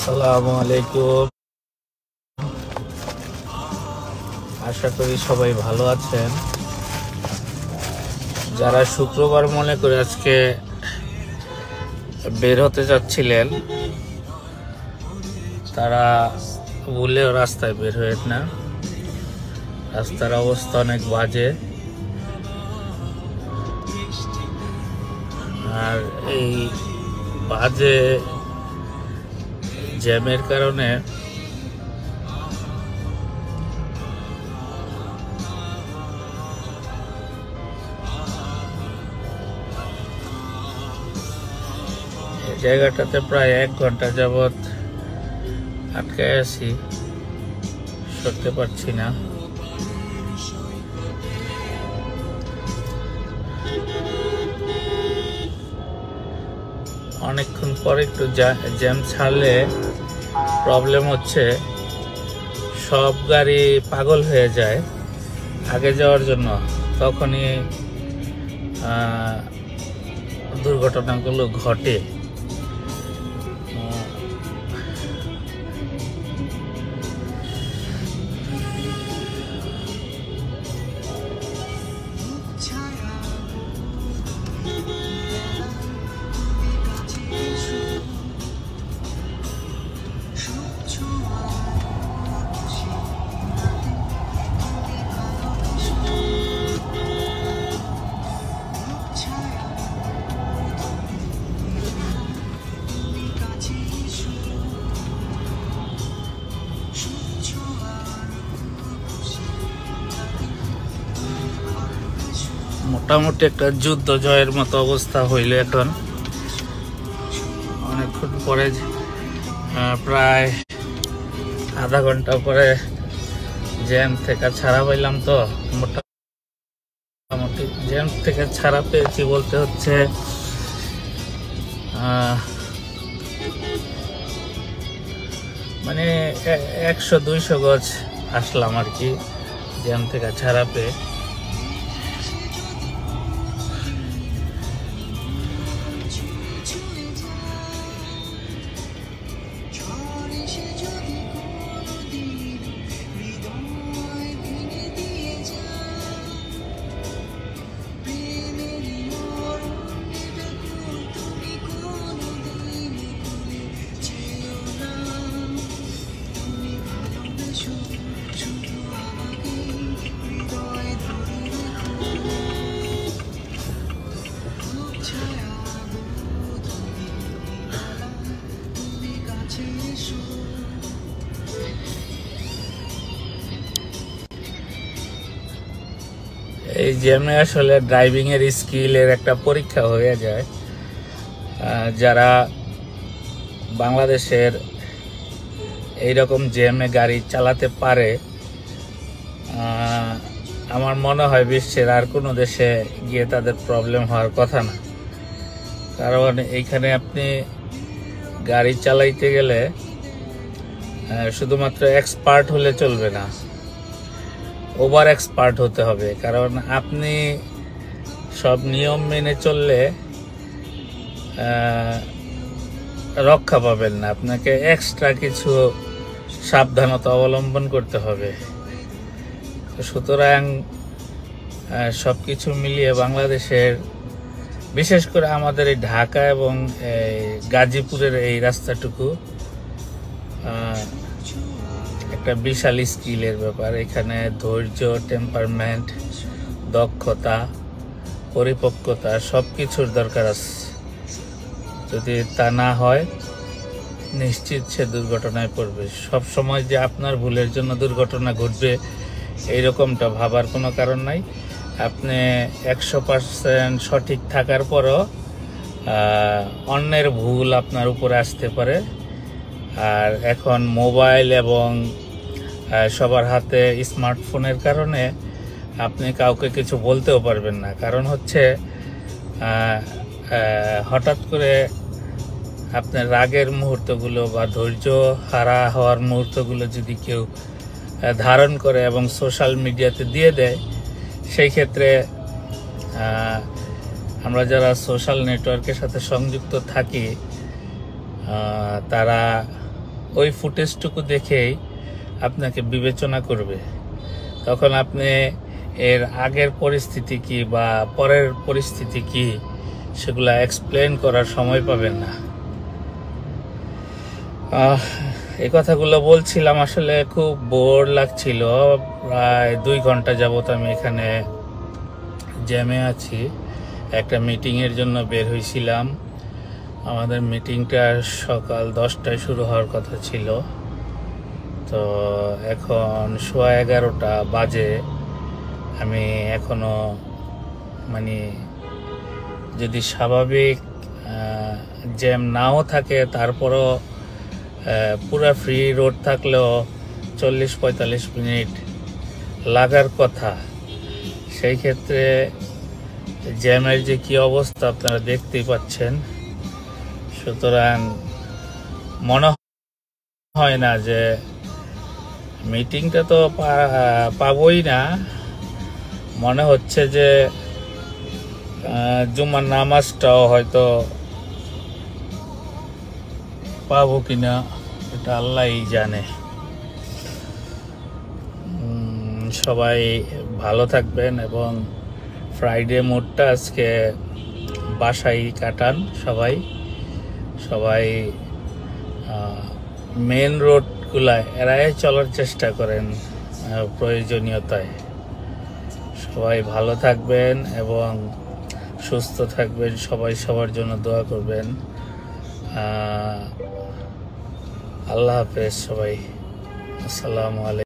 আসসালামু আলাইকুম। আশা করি সবাই ভালো আছেন। যারা শুক্রবার মনে করে আজকে বের হতে যাচ্ছিলেন তারা ভুলেও রাস্তায় বের হয়ে না। রাস্তার অবস্থা অনেক বাজে, আর এই বাজে জ্যামের কারণে এই জায়গাটাতে প্রায় 1 ঘন্টা যাবৎ আটকে আছি, সরতে পারছি না। অনেকক্ষণ পরে একটু জ্যাম ছাড়লে প্রবলেম হচ্ছে, সব গাড়ি পাগল হয়ে যায় আগে যাওয়ার জন্য, তখনই দুর্ঘটনাগুলো ঘটে। মোটামুটি একটা যুদ্ধ জয়ের মতো অবস্থা হইলে এখন অনেকক্ষণ পরে, প্রায় আধা ঘন্টা পরে জ্যাম থেকে ছাড়া পাইলাম। তো মোটামুটি জ্যাম থেকে ছাড়া পেয়েছি বলতে হচ্ছে মানে 100-200 গজ আসলাম আর কি জ্যাম থেকে ছাড়া পেয়ে। এই জ্যামে আসলে ড্রাইভিং এর স্কিলের একটা পরীক্ষা হয়ে যায়। যারা বাংলাদেশের এইরকম জ্যামে গাড়ি চালাতে পারে, আমার মনে হয় বিশ্বের আর কোনো দেশে গিয়ে তাদের প্রবলেম হওয়ার কথা না। কারণ এইখানে আপনি গাড়ি চালাইতে গেলে শুধুমাত্র এক্সপার্ট হলে চলবে না, ওভার এক্সপার্ট হতে হবে। কারণ আপনি সব নিয়ম মেনে চললে রক্ষা পাবেন না, আপনাকে এক্সট্রা কিছু সাবধানতা অবলম্বন করতে হবে। সুতরাং সব কিছু মিলিয়ে বাংলাদেশের, বিশেষ করে আমাদের এই ঢাকা এবং গাজীপুরের এই রাস্তাটুকু একটা বিশাল স্কিলের ব্যাপার। এখানে ধৈর্য, টেম্পারমেন্ট, দক্ষতা, পরিপক্কতা সব কিছুর দরকার আছে। যদি তা না হয় নিশ্চিত সে দুর্ঘটনায় পড়বে। সব সময় যে আপনার ভুলের জন্য দুর্ঘটনা ঘটবে এইরকমটা ভাবার কোনো কারণ নাই। আপনি 100% সঠিক থাকার পরও অন্যের ভুল আপনার উপরে আসতে পারে। আর এখন মোবাইল এবং সবার হাতে স্মার্টফোনের কারণে আপনি কাউকে কিছু বলতেও পারবেন না। কারণ হচ্ছে হঠাৎ করে আপনার রাগের মুহূর্তগুলো বা ধৈর্য হারা হওয়ার মুহূর্তগুলো যদি কেউ ধারণ করে এবং সোশ্যাল মিডিয়াতে দিয়ে দেয়, সেই ক্ষেত্রে আমরা যারা সোশ্যাল নেটওয়ার্কের সাথে সংযুক্ত থাকি তারা ওই ফুটেজটুকু দেখেই আপনাকে বিবেচনা করবে। তখন আপনি এর আগের পরিস্থিতি কি বা পরের পরিস্থিতি কি সেগুলা এক্সপ্লেন করার সময় পাবেন না। এই কথাগুলো বলছিলাম, আসলে খুব বোর লাগছিল। প্রায় 2 ঘন্টা যাবত আমি এখানে জ্যামে আছি। একটা মিটিংয়ের জন্য বের হয়েছিলাম। আমাদের মিটিংটা সকাল 10টায় শুরু হওয়ার কথা ছিল, তো এখন 11:15 বাজে। আমি এখনো মানে যদি স্বাভাবিক জ্যাম নাও থাকে তারপরও পুরা ফ্রি রোড থাকলেও 40-45 মিনিট লাগার কথা। সেই ক্ষেত্রে জ্যামের যে কি অবস্থা আপনারা দেখতেই পাচ্ছেন। সুতরাং মনে হয় না যে মিটিংটা তো পাবই না। মনে হচ্ছে যে জুমার নামাজটাও হয়তো পাবো কিনা এটা আল্লাহই জানে। সবাই ভালো থাকবেন এবং ফ্রাইডে মুডটা আজকে বাসায় কাটান। সবাই মেন রোডগুলায় এড়ায় চলার চেষ্টা করেন প্রয়োজনীয়তায়। সবাই ভালো থাকবেন এবং সুস্থ থাকবেন। সবাই সবার জন্য দোয়া করবেন। আল্লাহ হাফেজ সবাই। আসসালামু আলাইকুম।